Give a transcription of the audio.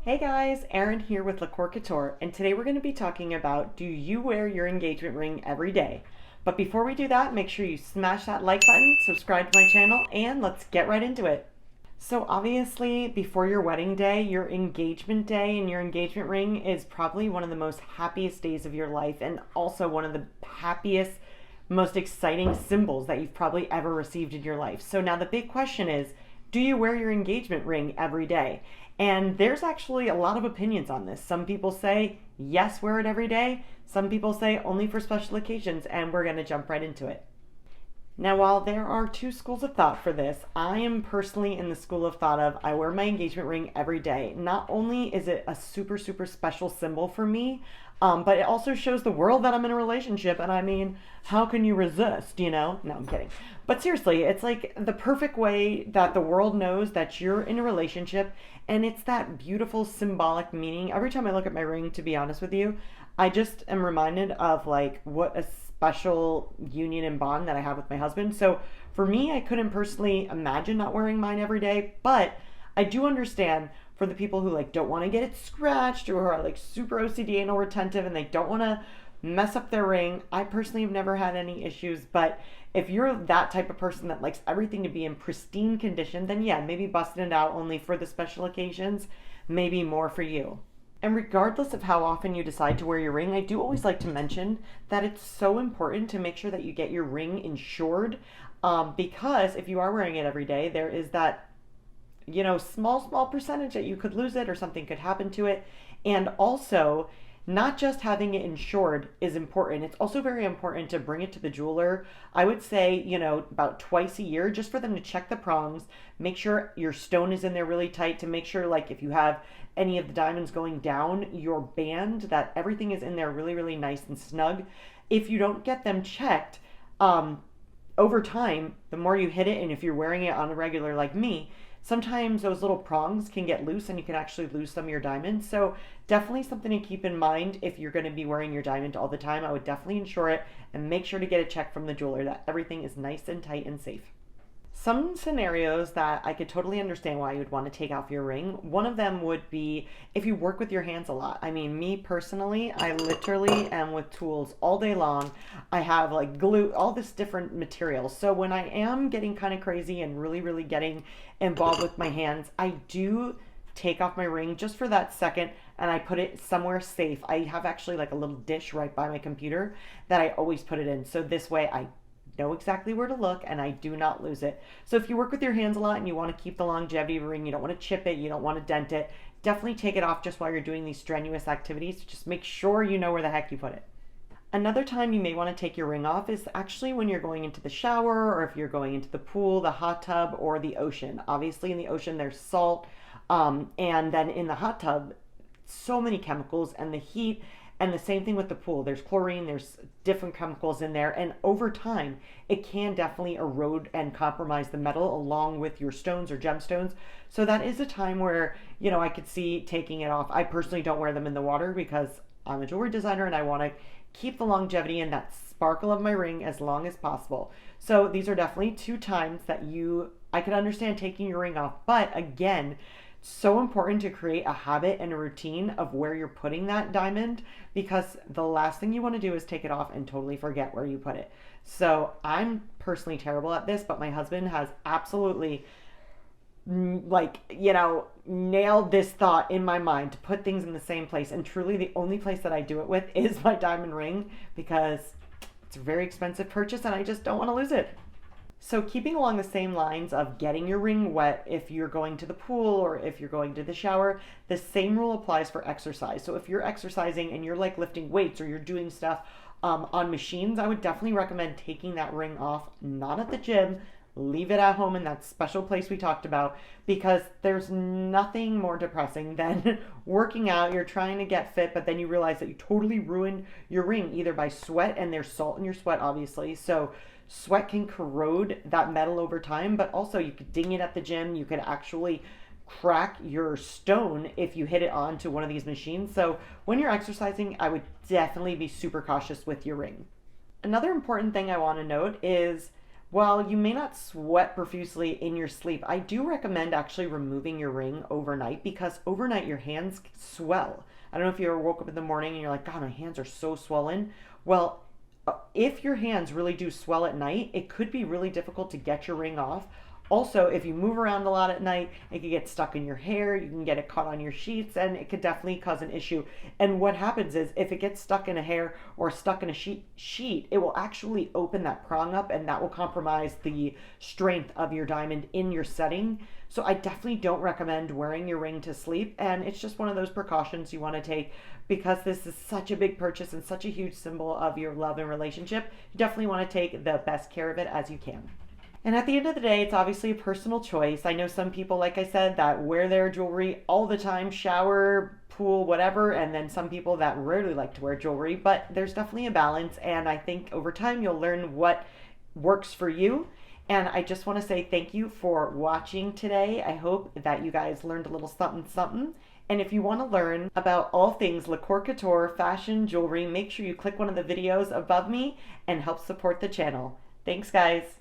Hey guys, Erin here with LaCkore Couture, and today we're going to be talking about, do you wear your engagement ring every day? But before we do that, make sure you smash that like button, subscribe to my channel, and let's get right into it. So obviously, before your wedding day, your engagement day and your engagement ring is probably one of the most happiest days of your life, and also one of the happiest, most exciting symbols that you've probably ever received in your life. So now the big question is, do you wear your engagement ring every day? And there's actually a lot of opinions on this. Some people say, yes, wear it every day. Some people say only for special occasions, and we're going to jump right into it. Now, while there are two schools of thought for this, I am personally in the school of thought of I wear my engagement ring every day. Not only is it a super, super special symbol for me, but it also shows the world that I'm in a relationship. And I mean, how can you resist, you know? No, I'm kidding. But seriously, it's like the perfect way that the world knows that you're in a relationship. And it's that beautiful symbolic meaning. Every time I look at my ring, to be honest with you, I just am reminded of like what a special union and bond that I have with my husband. So for me, I couldn't personally imagine not wearing mine every day, but I do understand for the people who like don't want to get it scratched or are like super OCD anal retentive and they don't want to mess up their ring. I personally have never had any issues, but if you're that type of person that likes everything to be in pristine condition, then yeah, maybe busting it out only for the special occasions, maybe more for you. And regardless of how often you decide to wear your ring, I do always like to mention that it's so important to make sure that you get your ring insured, because if you are wearing it every day, there is that, small percentage that you could lose it or something could happen to it. And also, not just having it insured is important. It's also very important to bring it to the jeweler. I would say, about twice a year, just for them to check the prongs, make sure your stone is in there really tight, to make sure, like, if you have any of the diamonds going down your band, that everything is in there really, really nice and snug. If you don't get them checked, over time, the more you hit it, and if you're wearing it on a regular like me, sometimes those little prongs can get loose and you can actually lose some of your diamonds. So definitely something to keep in mind if you're going to be wearing your diamond all the time. I would definitely insure it and make sure to get a check from the jeweler that everything is nice and tight and safe. Some scenarios that I could totally understand why you would want to take off your ring. One of them would be if you work with your hands a lot. I mean, me personally, I literally am with tools all day long. I have like glue, all this different material. So when I am getting kind of crazy and really, really getting involved with my hands, I do take off my ring just for that second and I put it somewhere safe. I have actually like a little dish right by my computer that I always put it in. So this way I know exactly where to look and I do not lose it. So if you work with your hands a lot and you want to keep the longevity of a ring, you don't want to chip it, you don't want to dent it, definitely take it off just while you're doing these strenuous activities. Just make sure you know where the heck you put it. Another time you may want to take your ring off is actually when you're going into the shower, or if you're going into the pool, the hot tub, or the ocean. Obviously in the ocean there's salt, and then in the hot tub, so many chemicals and the heat. And the same thing with the pool. There's chlorine, there's different chemicals in there. And over time, it can definitely erode and compromise the metal along with your stones or gemstones. So that is a time where, I could see taking it off. I personally don't wear them in the water because I'm a jewelry designer and I want to keep the longevity and that sparkle of my ring as long as possible. So these are definitely two times that I could understand taking your ring off. But again, so important to create a habit and a routine of where you're putting that diamond, because the last thing you want to do is take it off and totally forget where you put it. So I'm personally terrible at this, but my husband has absolutely nailed this thought in my mind to put things in the same place. And truly the only place that I do it with is my diamond ring, because it's a very expensive purchase and I just don't want to lose it. So keeping along the same lines of getting your ring wet if you're going to the pool or if you're going to the shower, the same rule applies for exercise. So if you're exercising and you're like lifting weights or you're doing stuff on machines, I would definitely recommend taking that ring off, not at the gym. Leave it at home in that special place we talked about, because there's nothing more depressing than working out, you're trying to get fit, but then you realize that you totally ruined your ring either by sweat, and there's salt in your sweat obviously, so sweat can corrode that metal over time, but also you could ding it at the gym, you could actually crack your stone if you hit it onto one of these machines. So when you're exercising, I would definitely be super cautious with your ring. Another important thing I want to note is While you may not sweat profusely in your sleep, I do recommend actually removing your ring overnight because overnight your hands swell. I don't know if you ever woke up in the morning and you're like, God, my hands are so swollen. Well, if your hands really do swell at night, it could be really difficult to get your ring off. Also, if you move around a lot at night, it can get stuck in your hair, you can get it caught on your sheets, and it could definitely cause an issue. And what happens is, if it gets stuck in a hair or stuck in a sheet, it will actually open that prong up, and that will compromise the strength of your diamond in your setting. So I definitely don't recommend wearing your ring to sleep, and it's just one of those precautions you want to take because this is such a big purchase and such a huge symbol of your love and relationship. You definitely want to take the best care of it as you can. And at the end of the day, it's obviously a personal choice. I know some people, like I said, that wear their jewelry all the time, shower, pool, whatever, and then some people that rarely like to wear jewelry, but there's definitely a balance, and I think over time you'll learn what works for you. And I just want to say thank you for watching today. I hope that you guys learned a little something something. And if you want to learn about all things LaCkore Couture, fashion, jewelry, make sure you click one of the videos above me and help support the channel. Thanks, guys.